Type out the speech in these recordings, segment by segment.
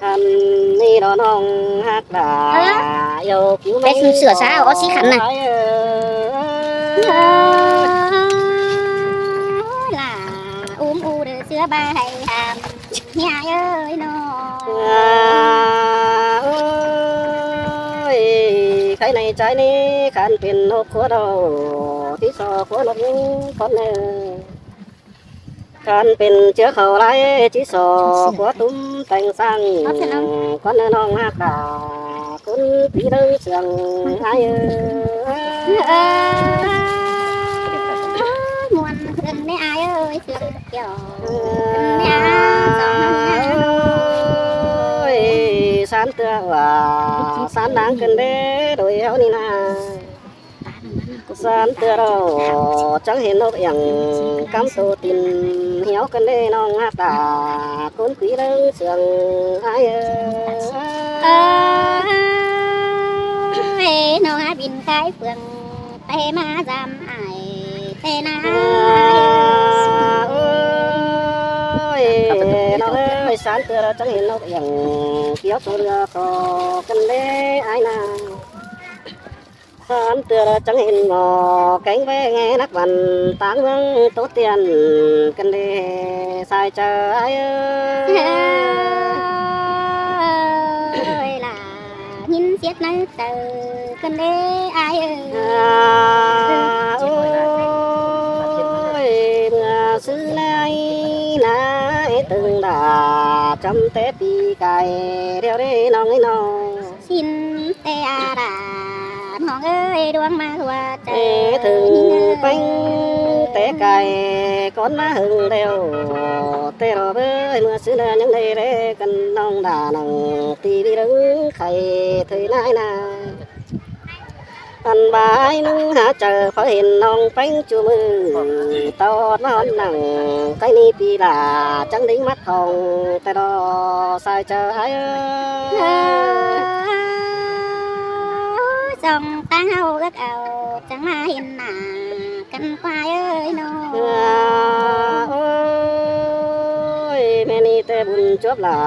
คันนี่ดอน้องฮักดาโยกอยู่ ไปซื้อเสื้อซะเอาสิขันน่ะ ล่ะอูเด้อเสือบ่ให้หามเฮียเอ้ยน้อ โอ้ยใครในใจนี้คันเป็นนกขัวดอที่สอขัวนกคนเนคันเป็นเชื้อเขาไรที่สอขัวตุ้มแต่งสั่งคนน้องฮักดาคุณพี่เด้อเสียงหายมวนเพิ่นได้อายเอ้ยเสือเกี่ยวสานเตือว่าสานดังกันเด้โดยเฮานี่นะสานเตือเราจังเห็นนกอย่างกำโตตินเหี่ยวกันเด้น้องฮักตาคนคุยเรื่องเสียงหายน้องบินขายเฟืองไปมาจำอายเตนาน้องเอ้ยสานเตือเราจังเห็นนกอย่างเขียวตัวเรือคอกันเด้อายนาสานเตือเราจังเห็นงอแกงแวงนักวันต่างเมืองโตเตียนกันเด้สายเจออายล่ะยินเสียดนั้นเตอกันเด้อายโอ้ยเมื่อซื้อไหนนะตึงดาจำแต่ปีไก่เดียวได้น้องไอ้น้องสินแต่อาดาน้องเอ้ยดวงมาหัวใจถึงเป็นแต่ไก่ก้อนมาหึงเดียวแต่รอเบ้ยเมื่อซื้อเลยยังได้เร่กันน้องด่าน้องตีดีดึงไข่เธอไหนนาอันบายนึงหาเจอพอเห็นน้องเป็นจูมือตอดนอนหนังใกล้นี้ปีลาจังดิ้งมัดทองแต่รอสายเจอไอ้ส่องตาเฮาเอื้อเอาจังมาเห็นหน้ากันควายเอ้ยน้องโอ้ยแม่นี่แต่บุญจบลา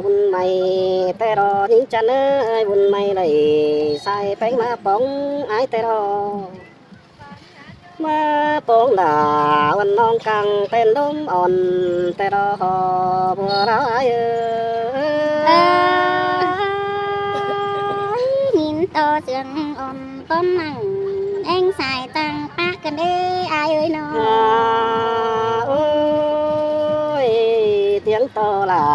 บุญใหม่แต่รอยิงจันเอ้ยบุญใหม่เลยใส่ไปมาป้องไอ้แต่รอมาป้องดาวันน้องกังเป็นลมอ่อนแต่รอบัวร้ายหินโตเสียงอ่อนต้นนั่งเอ็งสายตังปะกันเด้อายเอ้ยน้องโอ้ยเตียงโตลา